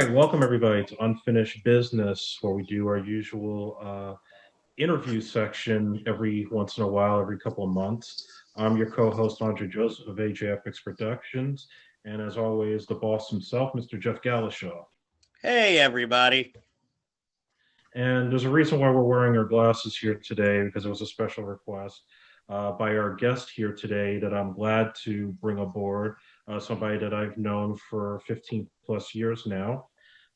right, welcome everybody to Unfinished Business, where we do our usual interview section every once in a while, every couple of months. I'm your co-host Andre Joseph of AJFX Productions, and as always, the boss himself, Mr. Jeff Galashaw. Hey, everybody. And there's a reason why we're wearing our glasses here today because it was a special request by our guest here today that I'm glad to bring aboard, somebody that I've known for 15 plus years now.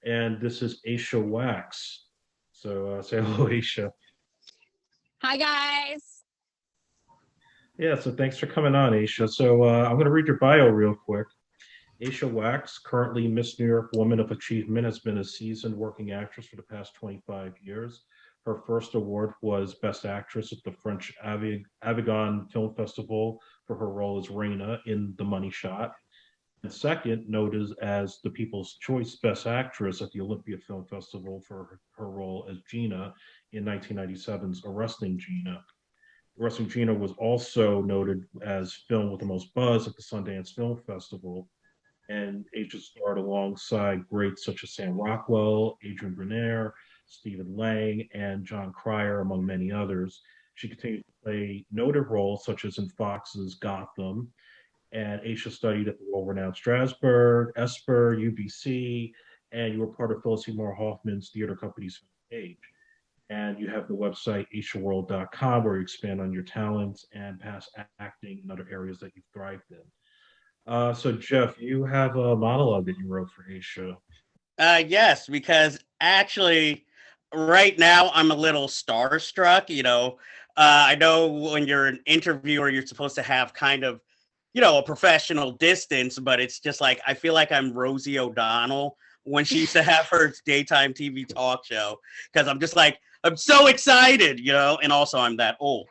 And this is Aesha Waks. So say hello, Aesha. Hi, guys. Yeah, so thanks for coming on, Aesha. So I'm going to read your bio real quick. Aesha Waks, currently Miss New York Woman of Achievement, has been a seasoned working actress for the past 25 years. Her first award was Best Actress at the French Avignon Film Festival for her role as Reina in The Money Shot. And second, noted as the People's Choice Best Actress at the Olympia Film Festival for her role as Gina in 1997's Arresting Gina. Arresting Gina was also noted as film with the most buzz at the Sundance Film Festival, and Asia starred alongside greats such as Sam Rockwell, Adrian Grenier, Stephen Lang, and John Cryer, among many others. She continued to play noted roles such as in Fox's Gotham, and Aisha studied at the world-renowned Strasbourg, Esper, UBC, and you were part of Phyllis Seymour Hoffman's theater company's Age. And you have the website aishaworld.com where you expand on your talents and past acting in other areas that you've thrived in. So Jeff, you have a monologue that you wrote for Aisha. Yes, because actually, right now I'm a little starstruck. I know when you're an interviewer, you're supposed to have kind of, a professional distance, but it's just like I feel like I'm Rosie O'Donnell when she used to have her daytime TV talk show, because I'm just like I'm so excited, and also I'm that old.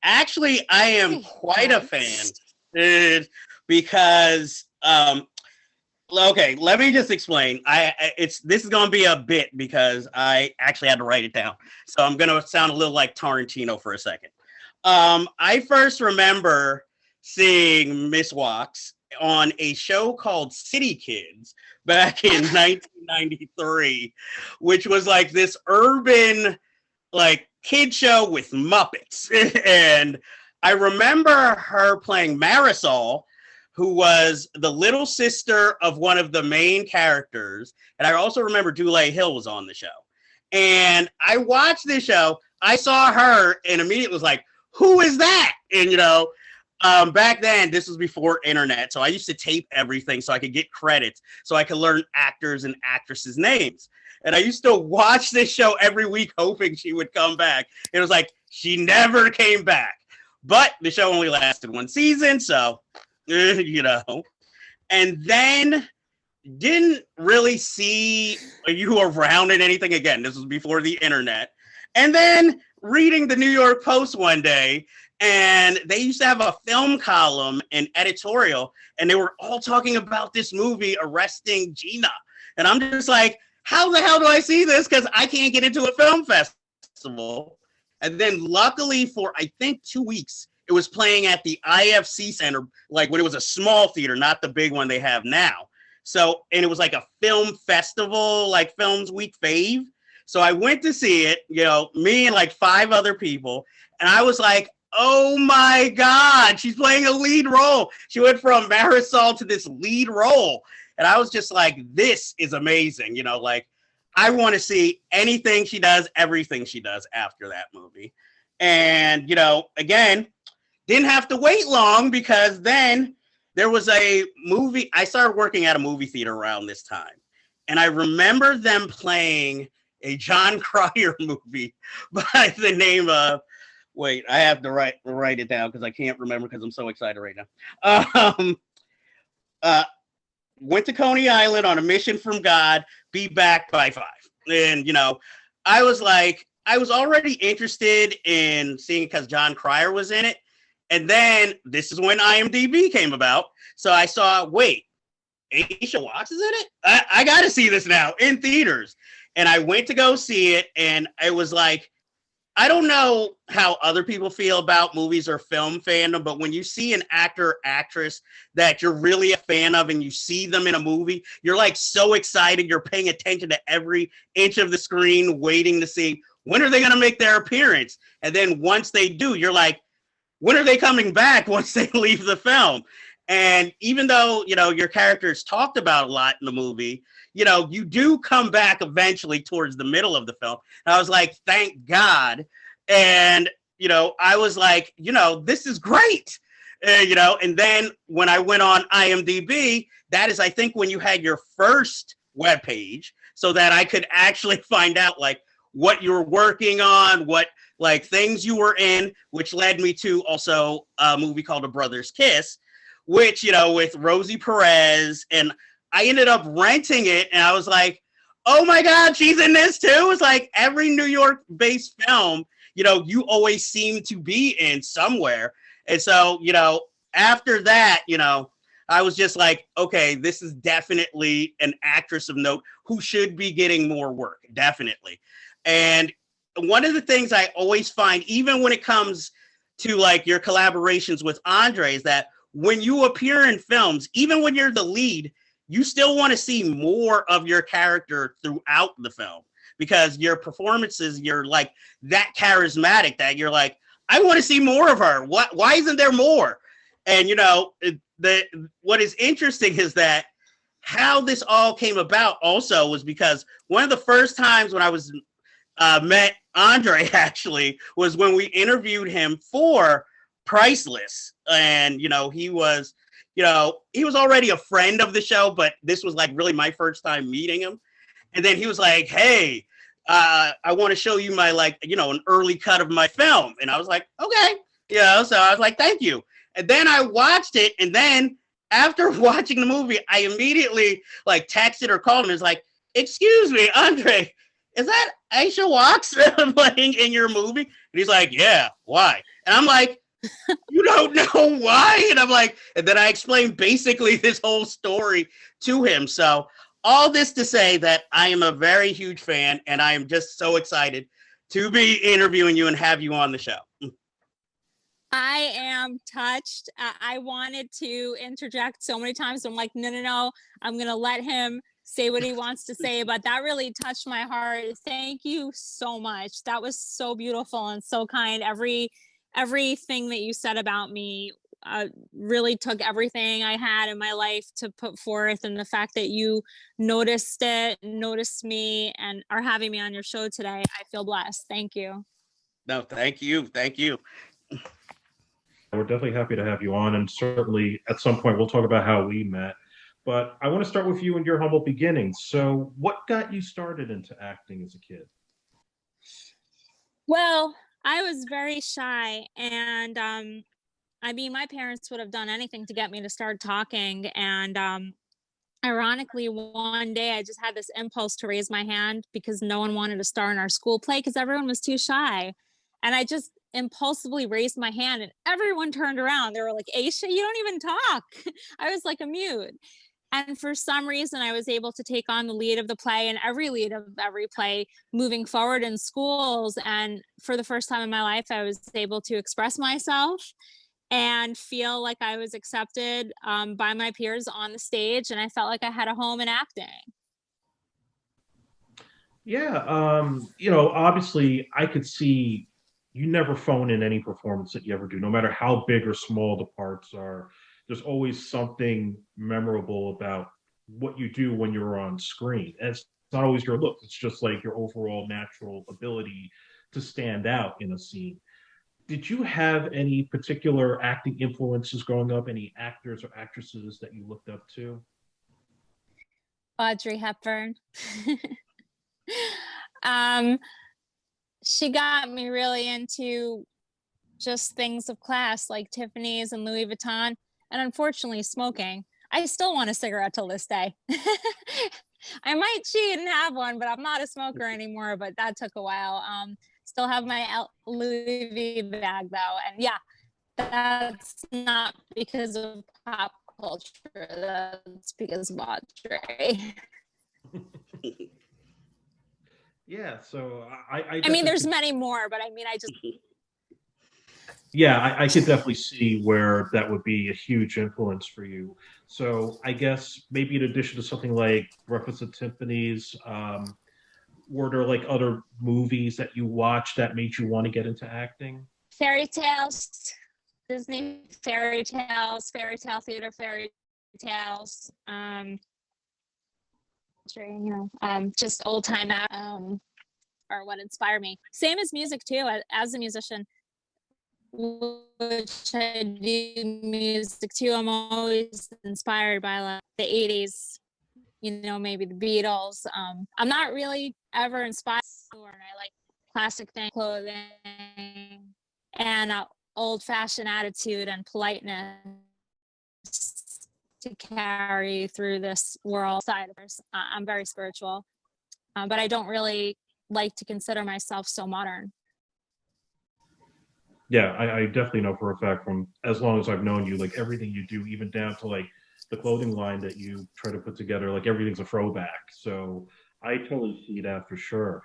Actually, I am quite a fan. Because okay, let me just explain. This is gonna be a bit because I actually had to write it down, so I'm gonna sound a little like Tarantino for a second. I first remember seeing Miss Waks on a show called City Kids back in 1993, which was like this urban like kid show with Muppets. And I remember her playing Marisol, who was the little sister of one of the main characters. And I also remember Dule Hill was on the show. And I watched this show, I saw her and immediately was like, who is that? And back then, this was before internet, so I used to tape everything so I could get credits, so I could learn actors and actresses' names. And I used to watch this show every week hoping she would come back. It was like, she never came back. But the show only lasted one season, so, And then didn't really see you around in anything again. This was before the internet. And then reading the New York Post one day, and they used to have a film column and editorial, and they were all talking about this movie, Arresting Gina. And I'm just like, how the hell do I see this? Because I can't get into a film festival. And then luckily for, I think, 2 weeks, it was playing at the IFC Center, like when it was a small theater, not the big one they have now. So, and it was like a film festival, like Films Week fave. So I went to see it, me and like 5 other people. And I was like, oh my God, she's playing a lead role. She went from Marisol to this lead role. And I was just like, this is amazing. I want to see anything she does, everything she does after that movie. And, again, didn't have to wait long because then there was a movie. I started working at a movie theater around this time. And I remember them playing a John Cryer movie by the name of, wait, I have to write it down because I can't remember because I'm so excited right now. Went to Coney Island on a mission from God, be back by 5. And, I was already interested in seeing it because John Cryer was in it. And then this is when IMDb came about. So I saw, wait, Aesha Waks is in it? I got to see this now in theaters. And I went to go see it. And I was like, I don't know how other people feel about movies or film fandom, but when you see an actor or actress that you're really a fan of and you see them in a movie, you're like so excited. You're paying attention to every inch of the screen, waiting to see when are they going to make their appearance. And then once they do, you're like, when are they coming back once they leave the film? And even though, your character is talked about a lot in the movie, you do come back eventually towards the middle of the film. And I was like, thank God. And, I was like, this is great. And then when I went on IMDb, that is, I think, when you had your first webpage, so that I could actually find out like what you were working on, what like things you were in, which led me to also a movie called A Brother's Kiss, which, with Rosie Perez, and I ended up renting it, and I was like, oh my God, she's in this too. It's like every New York-based film, you always seem to be in somewhere. And so, after that, I was just like, okay, this is definitely an actress of note who should be getting more work, definitely. And one of the things I always find, even when it comes to like your collaborations with Andre, is that when you appear in films, even when you're the lead, you still want to see more of your character throughout the film, because your performances, you're like that charismatic that you're like, I want to see more of her. Why isn't there more? And what is interesting is that how this all came about also was because one of the first times when I was met Andre actually was when we interviewed him for Priceless. And he was already a friend of the show, but this was like really my first time meeting him. And then he was like, hey, I want to show you my an early cut of my film. And I was like, okay, so I was like, thank you. And then I watched it, and then after watching the movie, I immediately like texted or called him and was like, excuse me, Andre, is that Aesha Waks playing in your movie? And he's like, yeah, why? And I'm like, you don't know why? And I'm like, and then I explained basically this whole story to him. So all this to say that I am a very huge fan, and I am just so excited to be interviewing you and have you on the show. I am touched. I wanted to interject so many times. I'm like, no. I'm going to let him say what he wants to say, but that really touched my heart. Thank you so much. That was so beautiful and so kind. Everything that you said about me really took everything I had in my life to put forth, and the fact that you noticed me, and are having me on your show today, I feel blessed. Thank you. No, thank you. We're definitely happy to have you on, and certainly at some point we'll talk about how we met. But I want to start with you and your humble beginnings. So, what got you started into acting as a kid? Well, I was very shy, and my parents would have done anything to get me to start talking. And ironically, one day I just had this impulse to raise my hand because no one wanted to star in our school play because everyone was too shy. And I just impulsively raised my hand, and everyone turned around. They were like, Aesha, you don't even talk. I was like a mute. And for some reason, I was able to take on the lead of the play and every lead of every play moving forward in schools. And for the first time in my life, I was able to express myself and feel like I was accepted by my peers on the stage. And I felt like I had a home in acting. Yeah, obviously I could see you never phone in any performance that you ever do, no matter how big or small the parts are. There's always something memorable about what you do when you're on screen. And it's not always your look, it's just like your overall natural ability to stand out in a scene. Did you have any particular acting influences growing up? Any actors or actresses that you looked up to? Audrey Hepburn. um, she got me really into just things of class like Tiffany's and Louis Vuitton, and unfortunately smoking. I still want a cigarette till this day. I might cheat and have one, but I'm not a smoker anymore, but that took a while. Still have my Louis V bag though. And yeah, that's not because of pop culture. That's because of Audrey. Yeah, so I I mean, definitely there's could, many more, but I mean, I just yeah, I could definitely see where that would be a huge influence for you. So I guess maybe in addition to something like Breakfast at Tiffany's, were there like other movies that you watched that made you want to get into acting? fairy tales, Disney fairy tales, fairy tale theater fairy tales. Just old time are what inspire me. Same as music too. As a musician, which I do music too, I'm always inspired by like the '80s. Maybe the Beatles. I'm not really ever inspired, or I like classic thing clothing and old-fashioned attitude and politeness to carry through this world side of us. I'm very spiritual, but I don't really like to consider myself so modern. Yeah, I definitely know for a fact from as long as I've known you, like everything you do, even down to like the clothing line that you try to put together, like everything's a throwback. So I totally see that for sure.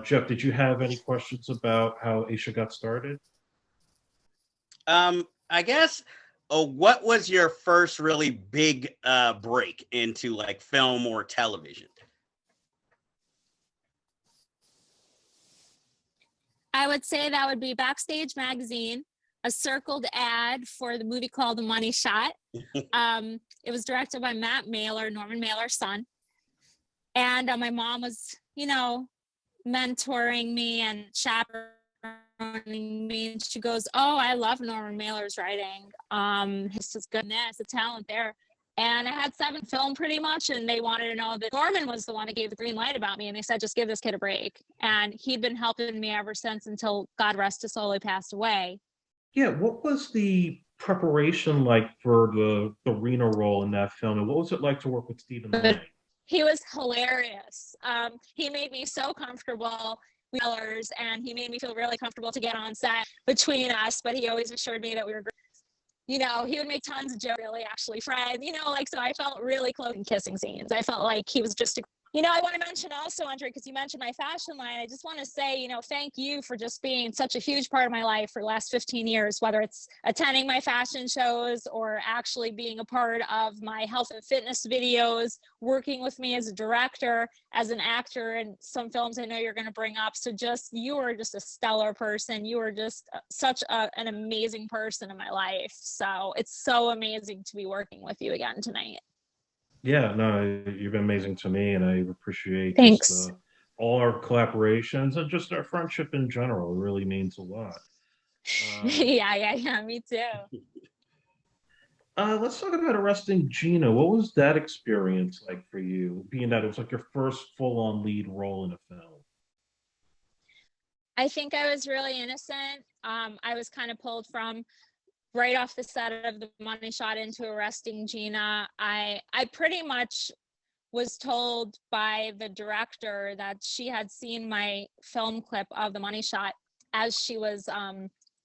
Jeff, did you have any questions about how Aisha got started? I guess. Oh, what was your first really big break into like film or television? I would say that would be Backstage Magazine, a circled ad for the movie called The Money Shot. It was directed by Matt Mailer, Norman Mailer's son. And my mom was, mentoring me and chaperoning me. And she goes, "Oh, I love Norman Mailer's writing. He's just goodness, the talent there." And I had 7 film pretty much, and they wanted to know that Norman was the one that gave the green light about me. And they said, just give this kid a break. And he'd been helping me ever since until God rest his soul, he passed away. Yeah, what was the preparation like for the Reno role in that film, and what was it like to work with Stephen But Lang? he was hilarious. He made me so comfortable and he made me feel really comfortable to get on set between us, but he always assured me that we were great. He would make tons of jokes, really actually friends, so I felt really close in kissing scenes. I felt like he was just I want to mention also, Andre, because you mentioned my fashion line. I just want to say, thank you for just being such a huge part of my life for the last 15 years, whether it's attending my fashion shows or actually being a part of my health and fitness videos, working with me as a director, as an actor, and some films I know you're going to bring up. So you are just a stellar person. You are just such an amazing person in my life. So it's so amazing to be working with you again tonight. Yeah, no, you've been amazing to me, and I appreciate just Thanks. all our collaborations and just our friendship in general. It really means a lot. Um, Yeah, me too. let's talk about arresting Gina. What was that experience like for you, being that it was like your first full-on lead role in a film? I think I was really innocent. I was kind of pulled from right off the set of The Money Shot into arresting Gina. I pretty much was told by the director that she had seen my film clip of The Money Shot as she was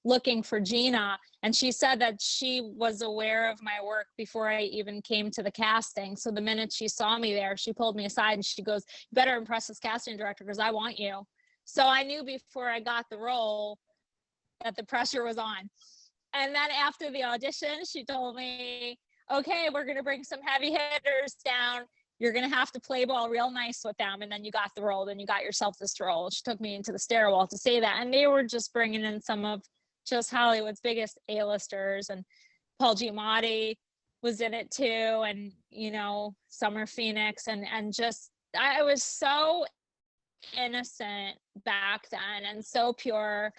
looking for Gina. And she said that she was aware of my work before I even came to the casting. So the minute she saw me there, she pulled me aside and she goes, "You better impress this casting director because I want you." So I knew before I got the role that the pressure was on. And then after the audition, she told me, "Okay, we're going to bring some heavy hitters down. You're going to have to play ball real nice with them." And then you got the role, then you got yourself this role. She took me into the stairwell to say that. And they were just bringing in some of just Hollywood's biggest A-listers. And Paul Giamatti was in it too. And, Summer Phoenix. And just, I was so innocent back then and so pure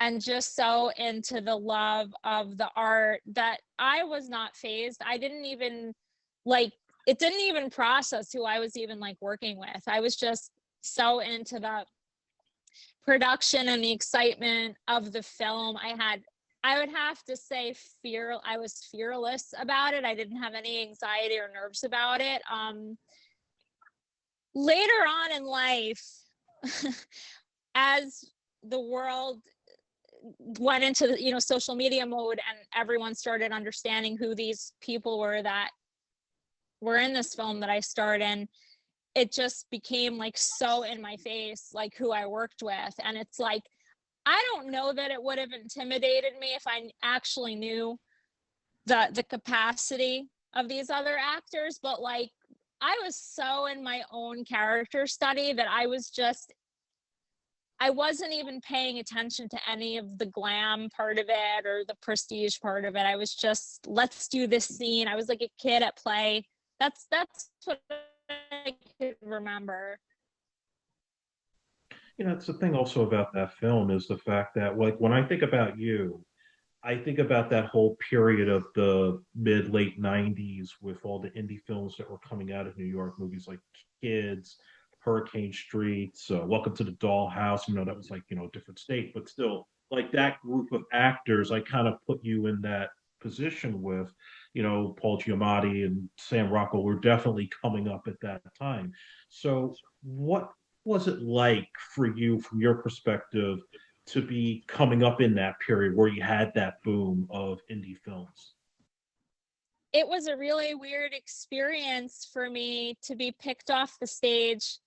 and just so into the love of the art that I was not phased. I didn't even it didn't even process who I was even working with. I was just so into the production and the excitement of the film. I would have to say I was fearless about it. I didn't have any anxiety or nerves about it. Later on in life, as the world went into social media mode and everyone started understanding who these people were that were in this film that I starred in, it just became like so in my face, like who I worked with. And it's like, I don't know that it would have intimidated me if I actually knew the capacity of these other actors, but like I was so in my own character study that I wasn't even paying attention to any of the glam part of it or the prestige part of it. I was just, let's do this scene. I was like a kid at play. That's what I could remember. It's the thing also about that film is the fact that, like, when I think about you, I think about that whole period of the mid late '90s with all the indie films that were coming out of New York, movies like Kids, Hurricane Streets, Welcome to the Dollhouse. That was like a different state, but still, like that group of actors, I kind of put you in that position with. Paul Giamatti and Sam Rockwell were definitely coming up at that time. So, what was it like for you, from your perspective, to be coming up in that period where you had that boom of indie films? It was a really weird experience for me to be picked off the stage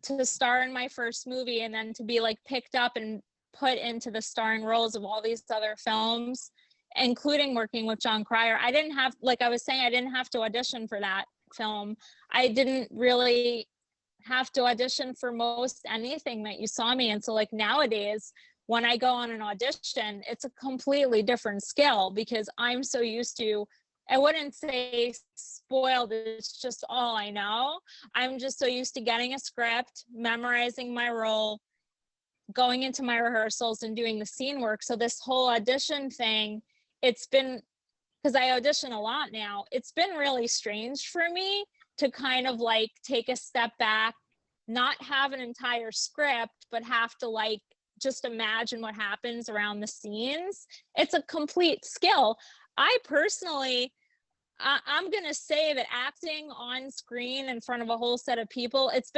to star in my first movie and then to be like picked up and put into the starring roles of all these other films, including working with John Cryer. I didn't have, like I was saying, I didn't have to audition for that film. I didn't really have to audition for most anything that you saw me in. So like nowadays, when I go on an audition, it's a completely different skill because I'm so used to, I wouldn't say spoiled, it's just all I know. I'm just so used to getting a script, memorizing my role, going into my rehearsals and doing the scene work. So this whole audition thing, it's been, because I audition a lot now, it's been really strange for me to kind of like take a step back, not have an entire script, but have to like just imagine what happens around the scenes. It's a complete skill. I personally, I'm going to say that acting on screen in front of a whole set of people, it's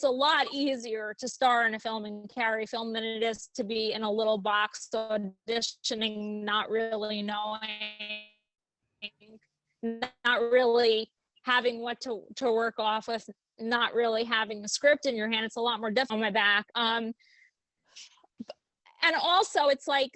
a lot easier to star in a film and carry film than it is to be in a little box auditioning, not really knowing, not really having what to work off with, not really having the script in your hand. It's a lot more difficult on my back. And also it's like,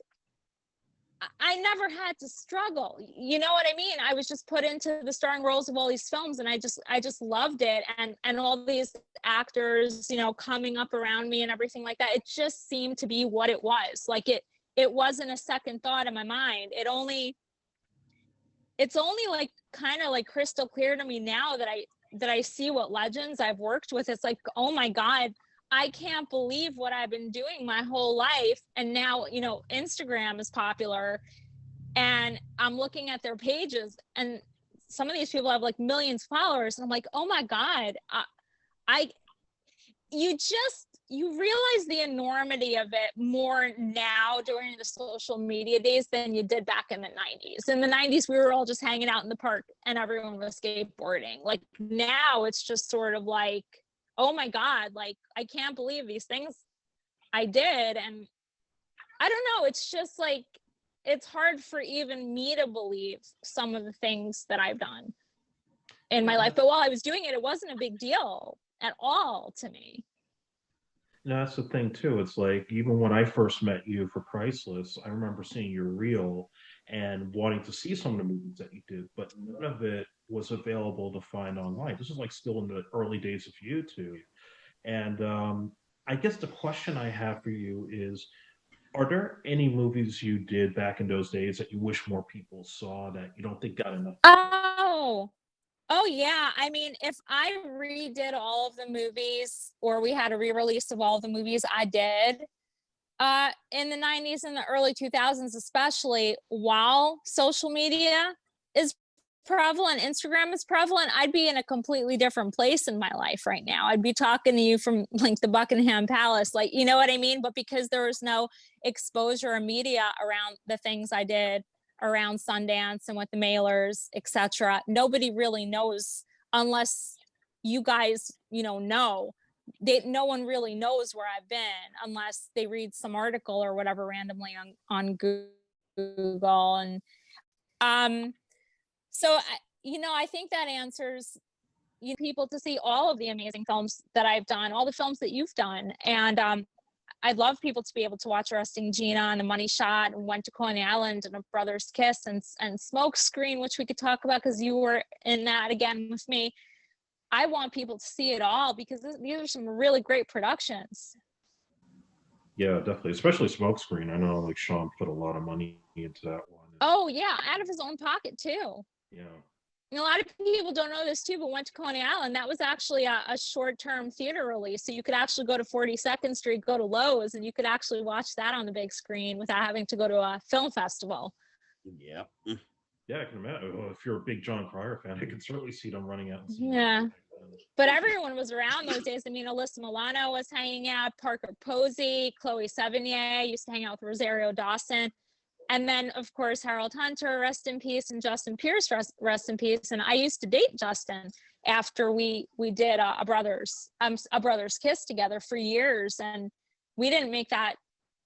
I never had to struggle. You know what I mean? I was just put into the starring roles of all these films and I just loved it. And all these actors, coming up around me and everything like that. It just seemed to be what it was. Like it wasn't a second thought in my mind. It's only like kind of like crystal clear to me now that I see what legends I've worked with. It's like, oh my God, I can't believe what I've been doing my whole life. And now, Instagram is popular and I'm looking at their pages and some of these people have like millions of followers. And I'm like, oh my God, you realize the enormity of it more now during the social media days than you did back in the 90s. In the 90s, we were all just hanging out in the park and everyone was skateboarding. Like now it's just sort of like, oh my God, like I can't believe these things I did. And I don't know, it's just like, it's hard for even me to believe some of the things that I've done in my life. But while I was doing it, it wasn't a big deal at all to me. That's the thing too. It's like, even when I first met you for Priceless, I remember seeing your reel and wanting to see some of the movies that you did, but none of it was available to find online. This is like still in the early days of YouTube. And I guess the question I have for you is, are there any movies you did back in those days that you wish more people saw that you don't think got enough? Oh yeah. I mean, if I redid all of the movies or we had a re-release of all of the movies I did in the 90s and the early 2000s, especially while social media is prevalent, Instagram is prevalent, I'd be in a completely different place in my life right now. I'd be talking to you from like the Buckingham Palace, like, you know what I mean? But because there was no exposure or media around the things I did around Sundance and with the mailers, etc., nobody really knows unless you guys, know. No one really knows where I've been unless they read some article or whatever randomly on Google. And so I think that answers people to see all of the amazing films that I've done, all the films that you've done. And I'd love people to be able to watch Arresting Gina and The Money Shot and Went to Coney Island and A Brother's Kiss and Smoke Screen, which we could talk about because you were in that again with me. I want people to see it all because these are some really great productions. Yeah, definitely, especially Smokescreen. I know like Sean put a lot of money into that one. Oh yeah, out of his own pocket too. Yeah. And a lot of people don't know this too, but Went to Coney Island, that was actually a short-term theater release. So you could actually go to 42nd Street, go to Lowe's, and you could actually watch that on the big screen without having to go to a film festival. Yeah. Yeah, I can imagine. Well, if you're a big John Cryer fan, I can certainly see them running out. And Yeah. But everyone was around those days. I mean, Alyssa Milano was hanging out, Parker Posey, Chloe Sevigny, used to hang out with Rosario Dawson. And then, of course, Harold Hunter, rest in peace, and Justin Pierce, rest in peace. And I used to date Justin after we did a brother's kiss together for years, and we didn't make that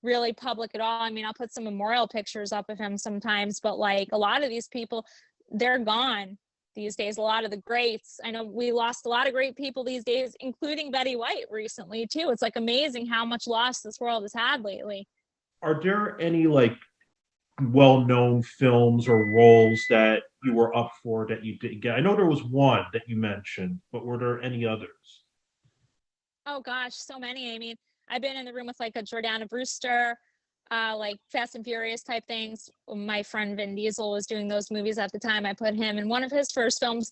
really public at all. I mean, I'll put some memorial pictures up of him sometimes, but like a lot of these people, they're gone these days. A lot of the greats. I know we lost a lot of great people these days, including Betty White recently too. It's like amazing how much loss this world has had lately. Are there any like well-known films or roles that you were up for that you didn't get? I know there was one that you mentioned, but were there any others? Oh gosh, so many. I mean, I've been in the room with like a Jordana Brewster, like Fast and Furious type things. My friend Vin Diesel was doing those movies at the time. I put him in one of his first films.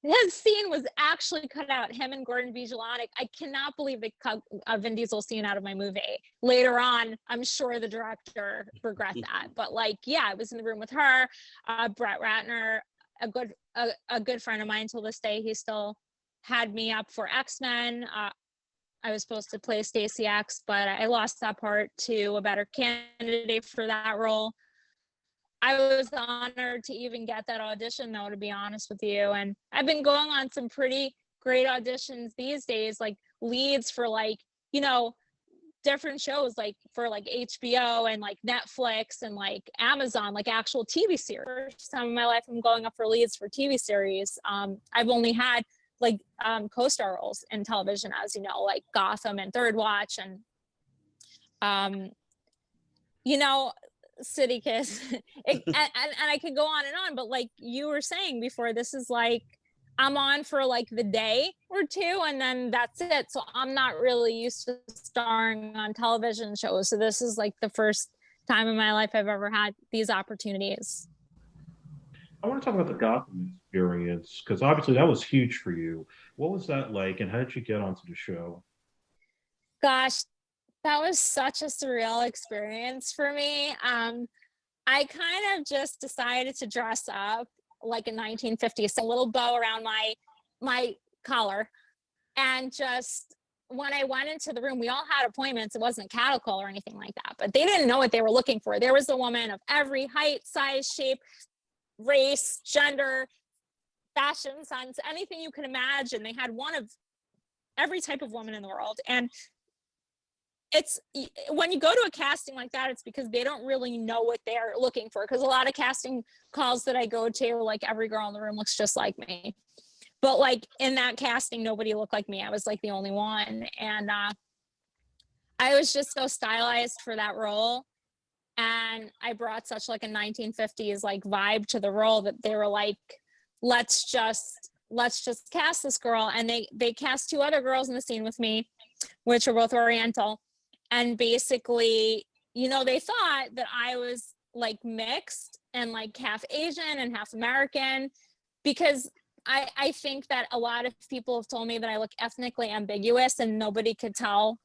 His scene was actually cut out, him and Gordon Vigilante. I cannot believe they cut a Vin Diesel scene out of my movie. Later on, I'm sure the director regret that. But like, yeah, I was in the room with her, Brett Ratner, a good friend of mine till this day. He still had me up for X-Men. I was supposed to play Stacey X, but I lost that part to a better candidate for that role. I was honored to even get that audition, though, to be honest with you. And I've been going on some pretty great auditions these days, like leads for like, you know, different shows, like for like HBO and like Netflix and like Amazon, like actual TV series. First time in my life I'm going up for leads for TV series. I've only had like co-star roles in television, as you know, like Gotham and Third Watch and you know, City Kiss. And I could go on and on, but like you were saying before, this is like I'm on for like the day or two and then that's it. So I'm not really used to starring on television shows. So this is like the first time in my life I've ever had these opportunities. I want to talk about the Gotham Experience because obviously that was huge for you. What was that like, and how did you get onto the show? Gosh, that was such a surreal experience for me. I kind of just decided to dress up like a 1950s, a little bow around my collar, and just when I went into the room, we all had appointments. It wasn't cattle call or anything like that, but they didn't know what they were looking for. There was a woman of every height, size, shape, race, gender, fashion sense, anything you can imagine. They had one of every type of woman in the world. And it's when you go to a casting like that, it's because they don't really know what they're looking for. Because a lot of casting calls that I go to, like every girl in the room looks just like me. But like in that casting, nobody looked like me. I was like the only one. And I was just so stylized for that role. And I brought such like a 1950s like vibe to the role that they were like, let's just cast this girl. And they cast two other girls in the scene with me, which are both Oriental. And basically, you know, they thought that I was like mixed and like half Asian and half American, because I think that a lot of people have told me that I look ethnically ambiguous and nobody could tell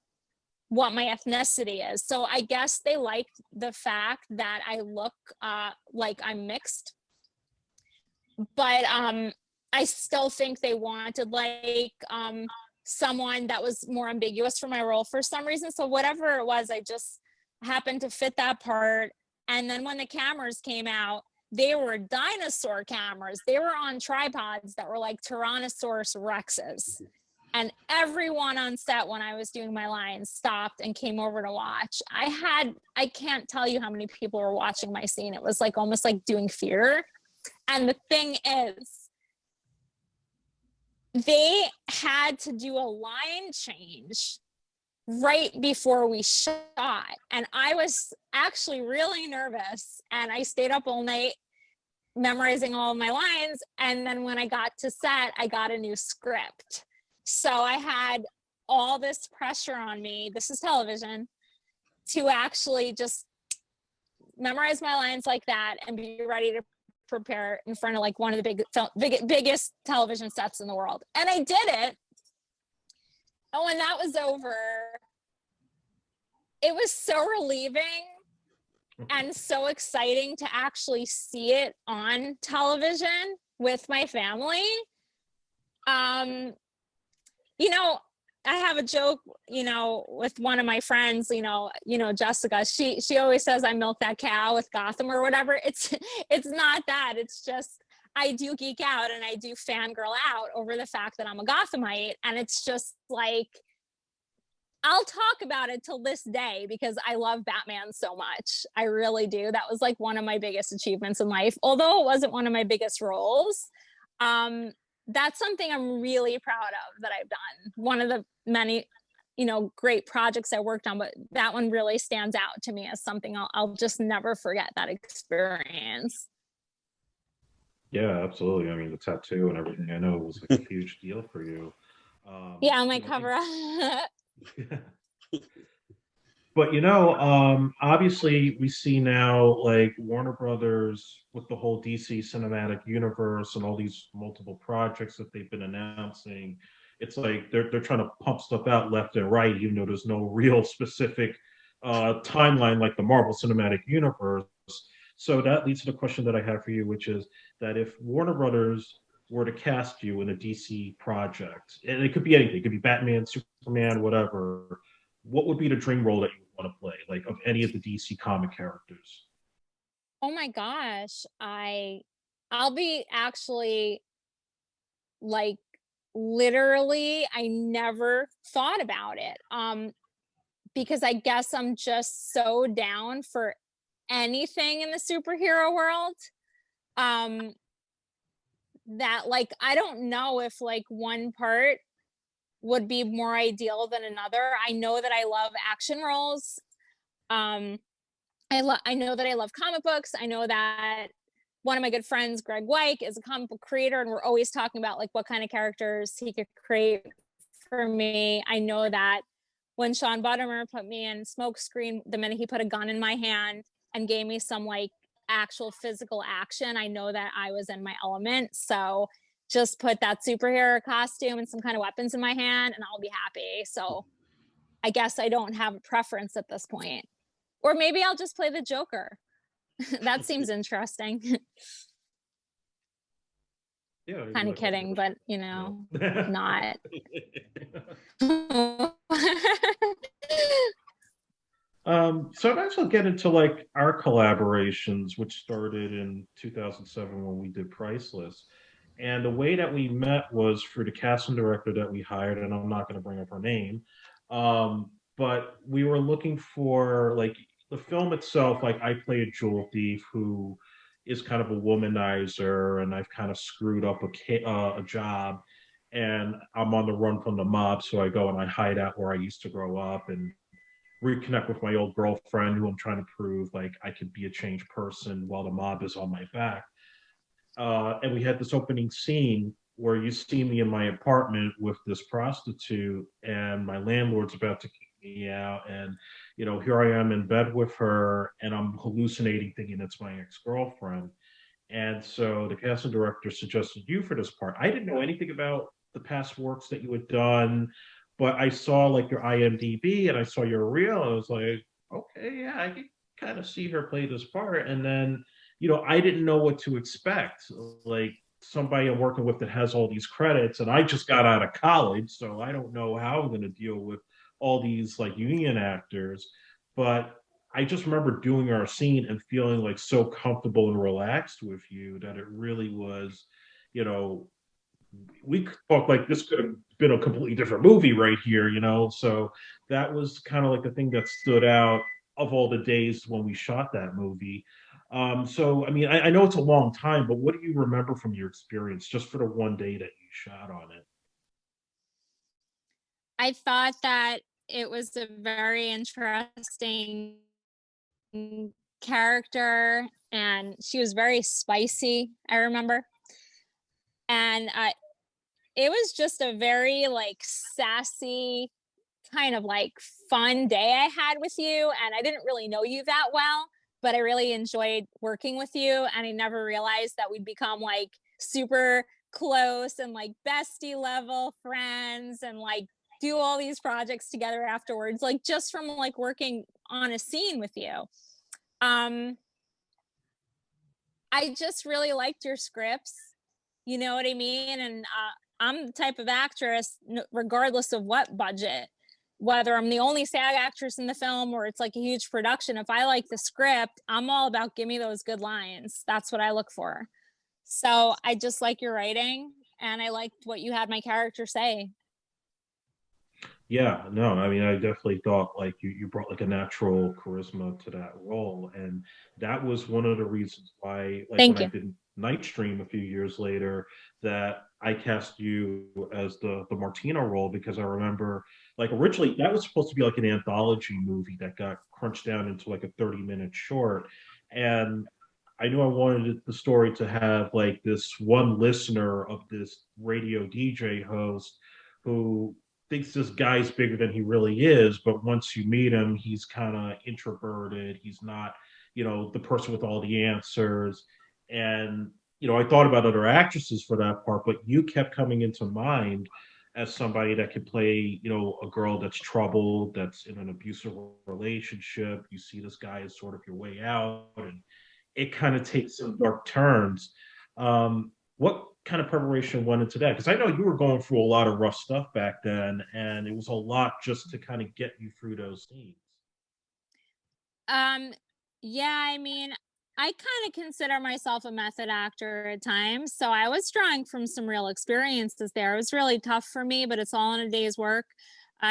what my ethnicity is. So I guess they liked the fact that I look like I'm mixed. But I still think they wanted like someone that was more ambiguous for my role for some reason. So whatever it was, I just happened to fit that part. And then when the cameras came out, they were dinosaur cameras. They were on tripods that were like Tyrannosaurus Rexes. And everyone on set, when I was doing my lines, stopped and came over to watch. I can't tell you how many people were watching my scene. It was like almost like doing theater. And the thing is, they had to do a line change right before we shot, and I was actually really nervous, and I stayed up all night memorizing all of my lines, and then when I got to set, I got a new script. So I had all this pressure on me, this is television, to actually just memorize my lines like that and be ready to prepare in front of like one of the biggest television sets in the world. And I did it. And when that was over, it was so relieving and so exciting to actually see it on television with my family. You know, I have a joke, with one of my friends, Jessica, she always says I milk that cow with Gotham or whatever. It's not that. It's just I do geek out and I do fangirl out over the fact that I'm a Gothamite. And it's just like, I'll talk about it till this day because I love Batman so much. I really do. That was like one of my biggest achievements in life. Although it wasn't one of my biggest roles, that's something I'm really proud of that I've done. One of the many, great projects I worked on, but that one really stands out to me as something I'll just never forget that experience. Yeah, absolutely. I mean, the tattoo and everything, I know was like a huge deal for you. Yeah, on my You know, cover. but obviously we see now like Warner Brothers with the whole DC cinematic universe and all these multiple projects that they've been announcing. It's like they're trying to pump stuff out left and right, even though there's no real specific timeline like the Marvel Cinematic Universe. So that leads to the question that I have for you, which is that if Warner Brothers were to cast you in a DC project, and it could be anything, it could be Batman, Superman, whatever, what would be the dream role that you would want to play, like of any of the DC comic characters? Oh my gosh. I'll be actually like literally I never thought about it. Because I guess I'm just so down for anything in the superhero world. Um that like I don't know if like one part would be more ideal than another. I know that I love action roles. Um I know that I love comic books. I know that one of my good friends, Greg Weick, is a comic book creator, and we're always talking about like what kind of characters he could create for me. I know that when Sean Buttermer put me in Smokescreen, the minute he put a gun in my hand and gave me some like actual physical action, I know that I was in my element. So just put that superhero costume and some kind of weapons in my hand, and I'll be happy. So I guess I don't have a preference at this point. Or maybe I'll just play the Joker. That seems interesting. Yeah, maybe Kind of like a kidding, but yeah. not. So I might as well get into like our collaborations, which started in 2007 when we did Priceless. And the way that we met was through the casting director that we hired, and I'm not going to bring up her name. But we were looking for like the film itself. Like I play a jewel thief who is kind of a womanizer, and I've kind of screwed up a job, and I'm on the run from the mob. So I go and I hide out where I used to grow up and reconnect with my old girlfriend who I'm trying to prove like I could be a changed person while the mob is on my back. And we had this opening scene where you see me in my apartment with this prostitute, and my landlord's about to kick me out. And, here I am in bed with her, and I'm hallucinating thinking it's my ex girlfriend. And so the casting director suggested you for this part. I didn't know anything about the past works that you had done, but I saw like your IMDb and I saw your reel. And I was like, okay, yeah, I can kind of see her play this part. And then, I didn't know what to expect. Like somebody I'm working with that has all these credits, and I just got out of college, so I don't know how I'm going to deal with all these like union actors. But I just remember doing our scene and feeling like so comfortable and relaxed with you that it really was, you know, we could talk like this could have been a completely different movie right here. So that was kind of like the thing that stood out of all the days when we shot that movie. So I mean, I know it's a long time, but what do you remember from your experience just for the one day that you shot on it? I thought that it was a very interesting character, and she was very spicy, I remember. And it was just a very like sassy, kind of like fun day I had with you. And I didn't really know you that well, but I really enjoyed working with you. And I never realized that we'd become like super close and like bestie level friends and like do all these projects together afterwards, like just from like working on a scene with you. Um, I just really liked your scripts. You know what I mean? And I'm the type of actress, regardless of what budget, whether I'm the only SAG actress in the film or it's like a huge production, if I like the script, I'm all about give me those good lines. That's what I look for. So I just like your writing and I liked what you had my character say. Yeah, no, I mean, I definitely thought like you brought like a natural charisma to that role, and that was one of the reasons why, like when Thank I you. did Night Stream a few years later, that I cast you as the Martina role because I remember like originally that was supposed to be like an anthology movie that got crunched down into like a 30-minute short, and I knew I wanted the story to have like this one listener of this radio DJ host who thinks this guy's bigger than he really is, but once you meet him, he's kind of introverted. He's not, the person with all the answers. And, I thought about other actresses for that part, but you kept coming into mind as somebody that could play, a girl that's troubled, that's in an abusive relationship. You see this guy as sort of your way out, and it kind of takes some dark turns. What kind of preparation went into that? Because I know you were going through a lot of rough stuff back then, and it was a lot just to kind of get you through those scenes. Um, yeah, I mean, I kind of consider myself a method actor at times. So I was drawing from some real experiences there. It was really tough for me, but it's all in a day's work.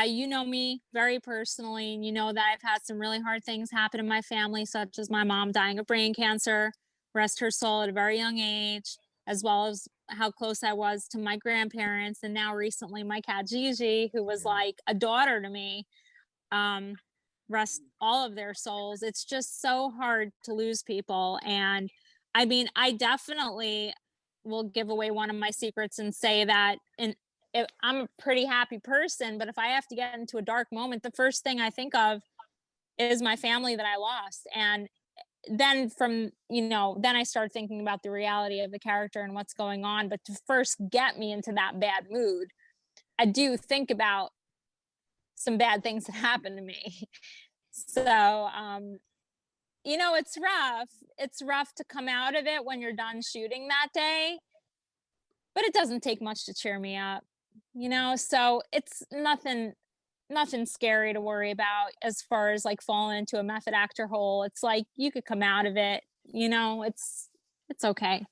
You know me very personally, and you know that I've had some really hard things happen in my family, such as my mom dying of brain cancer, rest her soul at a very young age, as well as how close I was to my grandparents, and now recently my cat Gigi, who was Yeah. like a daughter to me. Um, Rest all of their souls. It's just so hard to lose people. And I mean, I definitely will give away one of my secrets and say that I'm a pretty happy person, but if I have to get into a dark moment, the first thing I think of is my family that I lost. And then then I start thinking about the reality of the character and what's going on. But to first get me into that bad mood, I do think about some bad things that happened to me. So, it's rough. It's rough to come out of it when you're done shooting that day, but it doesn't take much to cheer me up, So it's nothing scary to worry about as far as like falling into a method actor hole. It's like you could come out of it, it's okay.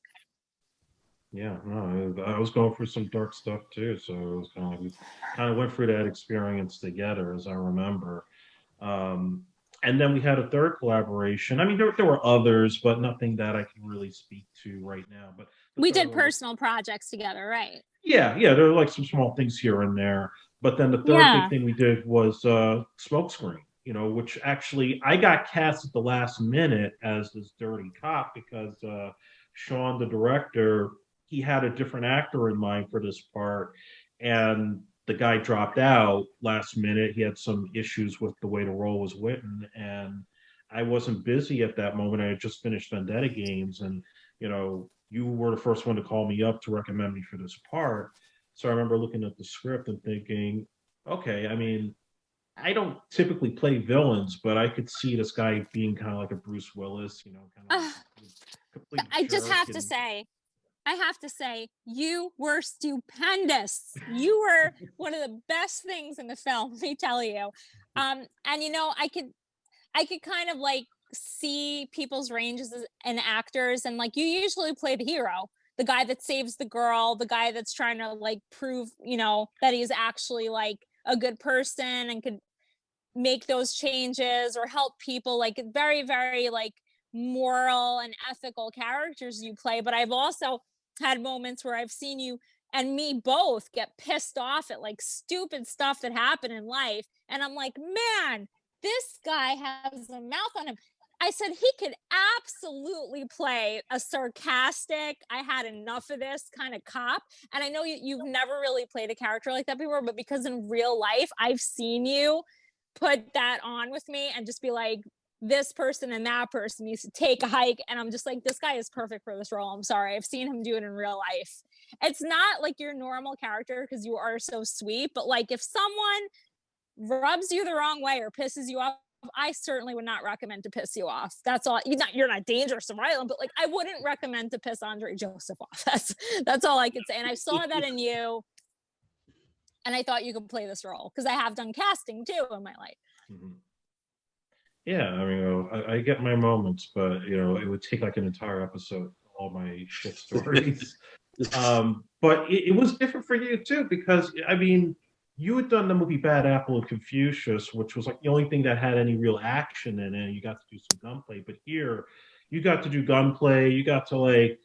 Yeah, no, I was going through some dark stuff too, so it was kind of like we kind of went through that experience together, as I remember. Um, and then we had a third collaboration. I mean, there were others, but nothing that I can really speak to right now. But the We third did one was personal projects together, right? yeah, there were like some small things here and there. But then the third big Yeah. thing we did was Smokescreen, which actually I got cast at the last minute as this dirty cop because Sean, the director, he had a different actor in mind for this part, and the guy dropped out last minute. He had some issues with the way the role was written, and I wasn't busy at that moment. I had just finished Vendetta Games, and you were the first one to call me up to recommend me for this part. So I remember looking at the script and thinking, okay, I mean, I don't typically play villains, but I could see this guy being kind of like a Bruce Willis, kind of like Ugh, a complete I just jerk. have to And say, you were stupendous. You were one of the best things in the film, let me tell you. And I could kind of like see people's ranges and actors, and like you usually play the hero, the guy that saves the girl, the guy that's trying to like prove, that he's actually like a good person and could make those changes or help people, like very very like moral and ethical characters you play. But I've also had moments where I've seen you and me both get pissed off at like stupid stuff that happened in life. And I'm like, man, this guy has a mouth on him. I said he could absolutely play a sarcastic, I had enough of this kind of cop. And I know you've never really played a character like that before, but because in real life, I've seen you put that on with me and just be like, this person and that person needs to take a hike. And I'm just like, this guy is perfect for this role. I'm sorry. I've seen him do it in real life. It's not like your normal character because you are so sweet, but like if someone rubs you the wrong way or pisses you off, I certainly would not recommend to piss you off. That's all. You're not dangerous or violent, but like I wouldn't recommend to piss Andre Joseph off. That's all I could say. And I saw that in you, and I thought you could play this role because I have done casting too in my life. Mhm. Yeah, I mean, I get my moments, but it would take like an entire episode, all my shit stories. But it was different for you too, because I mean, you had done the movie Bad Apple and Confucius, which was like the only thing that had any real action in it. You got to do some gunplay, but here you got to do gunplay. You got to like,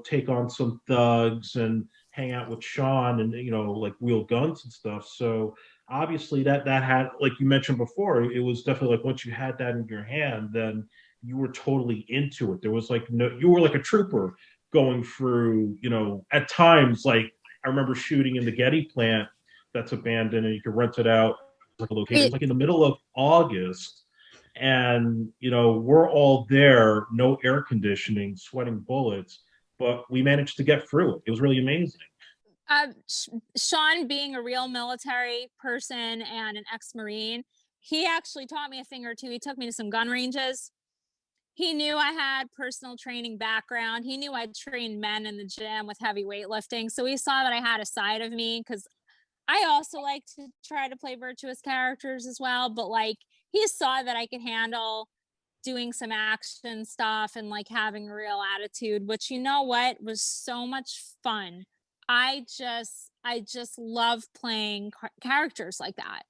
take on some thugs and hang out with Sean and like wield guns and stuff. So obviously that had, like you mentioned before, it was definitely like once you had that in your hand, then you were totally into it. There was like no, you were like a trooper going through, at times, like I remember shooting in the Getty plant that's abandoned and you can rent it out like a location. It's like in the middle of August and we're all there, no air conditioning, sweating bullets, but we managed to get through it. It was really amazing. Sean, being a real military person and an ex-Marine, he actually taught me a thing or two. He took me to some gun ranges. He knew I had personal training background. He knew I'd trained men in the gym with heavy weightlifting. So he saw that I had a side of me because I also like to try to play virtuous characters as well. But like he saw that I could handle doing some action stuff and like having a real attitude, which you know what was so much fun. I just love playing characters like that.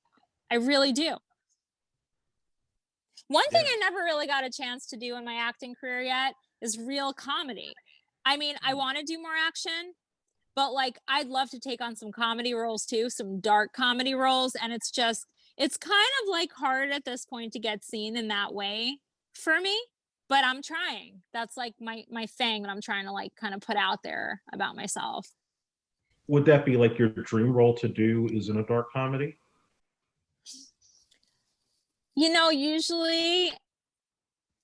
I really do. One thing Yeah. I never really got a chance to do in my acting career yet is real comedy. I mean, I want to do more action, but like I'd love to take on some comedy roles too, some dark comedy roles. And it's kind of like hard at this point to get seen in that way for me, but I'm trying. That's like my thing that I'm trying to like kind of put out there about myself. Would that be like your dream role to do is in a dark comedy? Usually,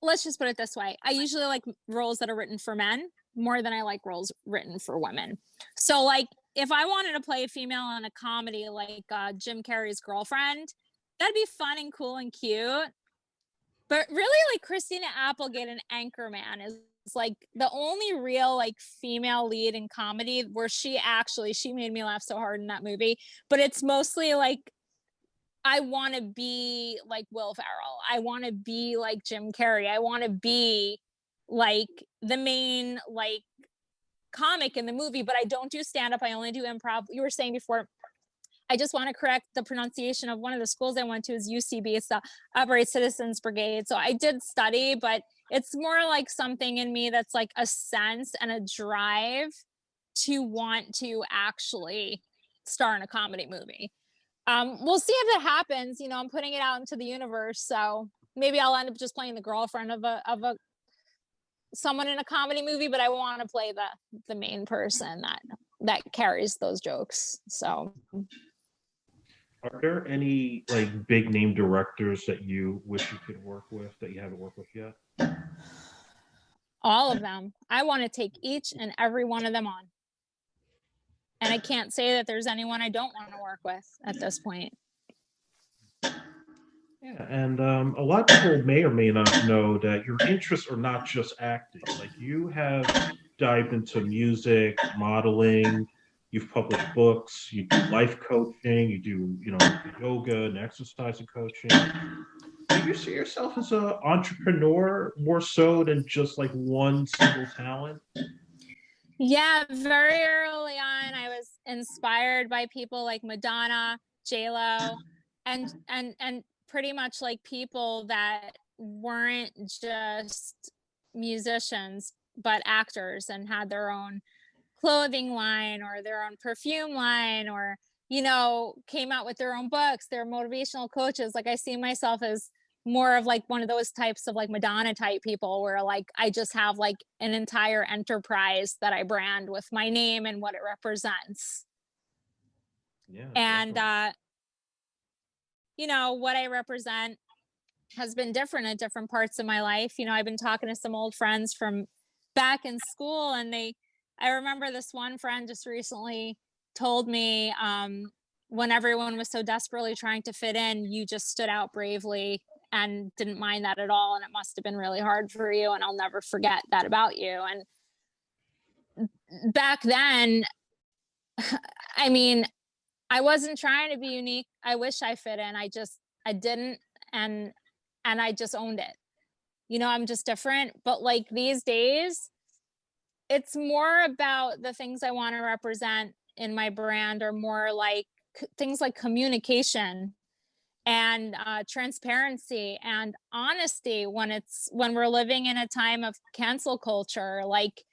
let's just put it this way. I usually like roles that are written for men more than I like roles written for women. So like if I wanted to play a female in a comedy like Jim Carrey's Girlfriend, that'd be fun and cool and cute. But really like Christina Applegate in Anchorman is like the only real like female lead in comedy where she made me laugh so hard in that movie. But it's mostly like I want to be like Will Ferrell. I want to be like Jim Carrey. I want to be like the main like comic in the movie, but I don't do stand up. I only do improv. You were saying before, I just want to correct the pronunciation of one of the schools I went to is UCB. It's the Upright Citizens Brigade. So I did study, but it's more like something in me that's like a sense and a drive to want to actually star in a comedy movie. We'll see if that happens. I'm putting it out into the universe, so maybe I'll end up just playing the girlfriend of a someone in a comedy movie, but I want to play the main person that carries those jokes. So, Are there any like big name directors that you wish you could work with that you haven't worked with yet? all of them, I want to take each and every one of them on. And I can't say that there's anyone I don't want to work with at this point. Yeah, and a lot of people may or may not know that your interests are not just acting. Like you have dived into music, modeling, you've published books, you do life coaching, you do, yoga and exercise and coaching. Do you see yourself as an entrepreneur more so than just like one single talent? Yeah, very early on, I was inspired by people like Madonna, J Lo, and pretty much like people that weren't just musicians but actors and had their own clothing line or their own perfume line, or, you know, came out with their own books, they're motivational coaches. Like I see myself as more of like one of those types of like Madonna type people where like I just have like an entire enterprise that I brand with my name and what it represents. Yeah, And definitely. you know, what I represent has been different at different parts of my life. You know, I've been talking to some old friends from back in school, and I remember this one friend just recently told me, when everyone was so desperately trying to fit in, you just stood out bravely and didn't mind that at all. And it must have been really hard for you. And I'll never forget that about you. And back then, I mean, I wasn't trying to be unique. I wish I fit in. I didn't. And, and I just owned it. You know, I'm just different. But like these days, it's more about the things I want to represent in my brand are more like things like communication and transparency and honesty when we're living in a time of cancel culture. Like,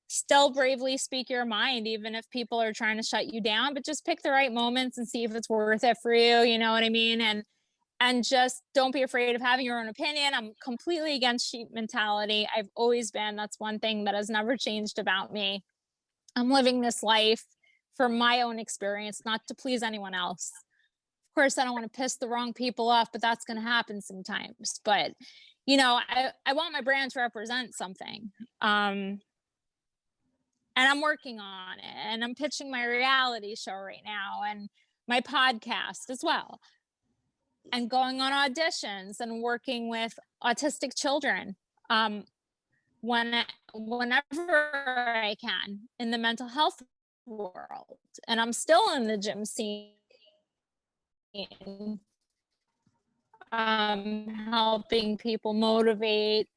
still bravely speak your mind, even if people are trying to shut you down, but just pick the right moments and see if it's worth it for you. You know what I mean? And just don't be afraid of having your own opinion. I'm completely against sheep mentality. I've always been. That's one thing that has never changed about me. I'm living this life for my own experience, not to please anyone else. Of course, I don't want to piss the wrong people off, but that's going to happen sometimes. But, you know, I want my brand to represent something. And I'm working on it. And I'm pitching my reality show right now and my podcast as well, and going on auditions and working with autistic children, whenever I can in the mental health world. And I'm still in the gym scene, helping people motivate,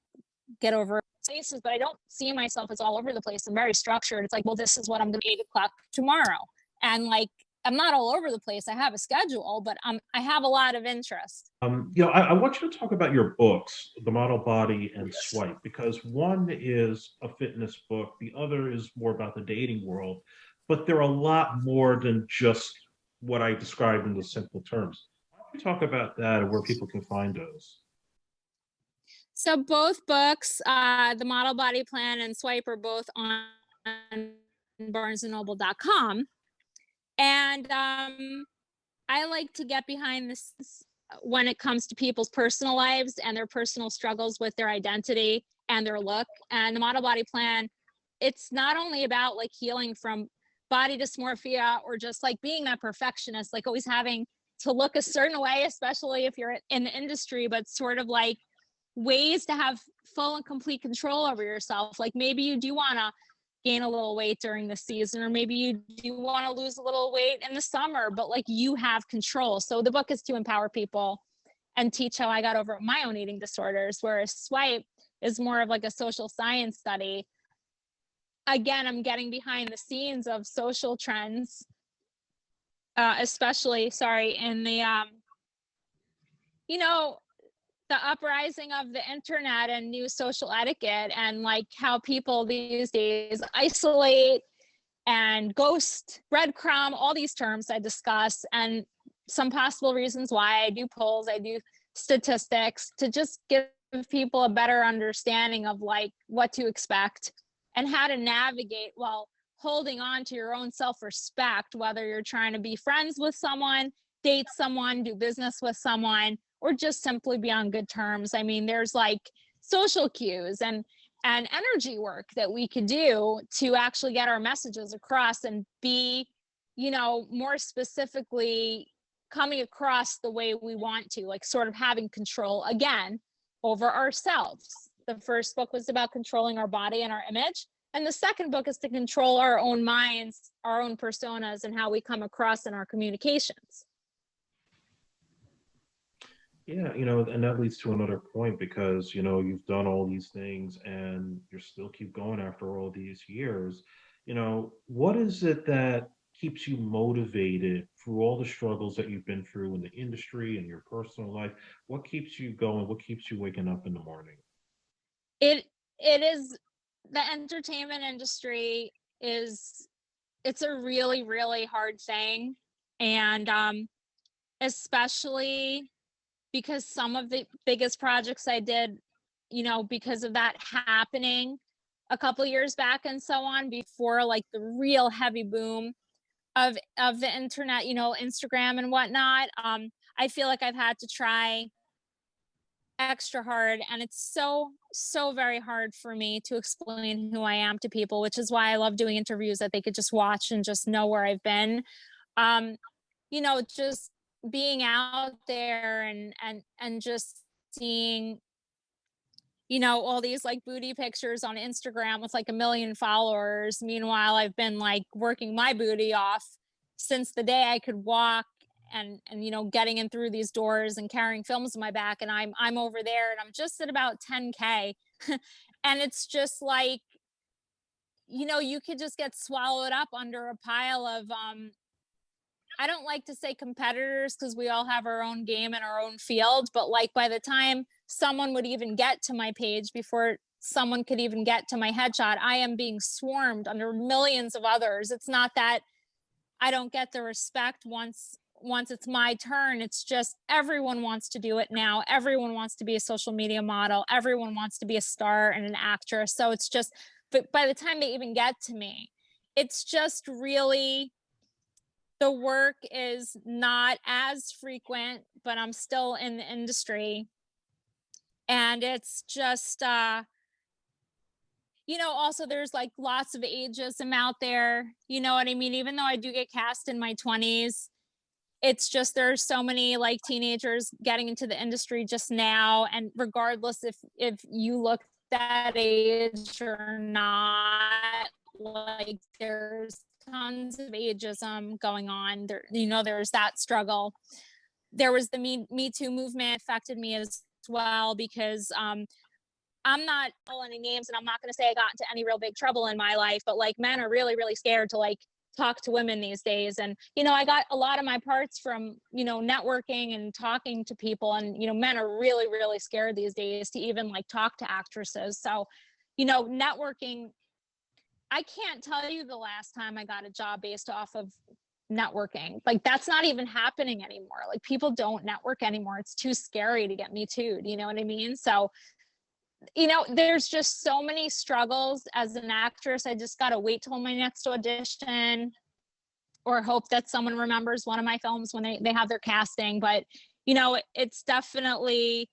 get over spaces, but I don't see myself as all over the place. I'm very structured. It's like, well, this is what I'm going to 8 o'clock tomorrow. And like, I'm not all over the place. I have a schedule, but I have a lot of interest. I want you to talk about your books, The Model Body and Yes. Swipe, because one is a fitness book, the other is more about the dating world, but they're a lot more than just what I described in the simple terms. Why don't you talk about that and where people can find those? So both books, The Model Body Plan and Swipe, are both on barnesandnoble.com. And I like to get behind this when it comes to people's personal lives and their personal struggles with their identity and their look. And the Model Body Plan, it's not only about like healing from body dysmorphia or just like being that perfectionist, like always having to look a certain way, especially if you're in the industry, but sort of like ways to have full and complete control over yourself. Like maybe you do want to gain a little weight during the season, or maybe you do want to lose a little weight in the summer, but like you have control. So the book is to empower people and teach how I got over my own eating disorders, whereas Swipe is more of like a social science study. Again, I'm getting behind the scenes of social trends, especially, sorry, in the, you know, the uprising of the internet and new social etiquette, and like how people these days isolate and ghost, breadcrumb, all these terms I discuss, and some possible reasons why. I do polls, I do statistics to just give people a better understanding of like what to expect and how to navigate while holding on to your own self-respect, whether you're trying to be friends with someone, date someone, do business with someone, or just simply be on good terms. I mean, there's like social cues and energy work that we could do to actually get our messages across and be, you know, more specifically coming across the way we want to, like sort of having control again over ourselves. The first book was about controlling our body and our image. And the second book is to control our own minds, our own personas, and how we come across in our communications. Yeah, and that leads to another point because, you've done all these things and you still keep going after all these years. What is it that keeps you motivated through all the struggles that you've been through in the industry and your personal life? What keeps you going? What keeps you waking up in the morning? It is, the entertainment industry it's a really, really hard thing. And especially because some of the biggest projects I did, because of that happening a couple years back and so on, before like the real heavy boom of the internet, Instagram and whatnot. I feel like I've had to try extra hard, and it's so very hard for me to explain who I am to people, which is why I love doing interviews that they could just watch and just know where I've been. um just being out there and just seeing, all these like booty pictures on Instagram with like a million followers. Meanwhile, I've been like working my booty off since the day I could walk, and getting in through these doors and carrying films on my back, and I'm over there and I'm just at about 10K. And it's just like, you could just get swallowed up under a pile of I don't like to say competitors, because we all have our own game and our own field, but like by the time someone would even get to my page, before someone could even get to my headshot, I am being swarmed under millions of others. It's not that I don't get the respect once it's my turn. It's just everyone wants to do it now. Everyone wants to be a social media model. Everyone wants to be a star and an actress. So it's just, but by the time they even get to me, it's just really, the work is not as frequent, but I'm still in the industry. And it's just, also there's like lots of ageism out there. You know what I mean? Even though I do get cast in my 20s, it's just there's so many like teenagers getting into the industry just now. And regardless if you look that age or not, like there's tons of ageism going on there. There's that struggle. There was the Me Too movement affected me as well, because I'm not calling any names, and I'm not going to say I got into any real big trouble in my life, but like men are really, really scared to like talk to women these days. And, I got a lot of my parts from, networking and talking to people, and, men are really, really scared these days to even like talk to actresses. So, networking, I can't tell you the last time I got a job based off of networking. Like that's not even happening anymore. Like people don't network anymore. It's too scary to get me too. You know what I mean? So, there's just so many struggles as an actress. I just got to wait till my next audition, or hope that someone remembers one of my films when they have their casting. But, it's definitely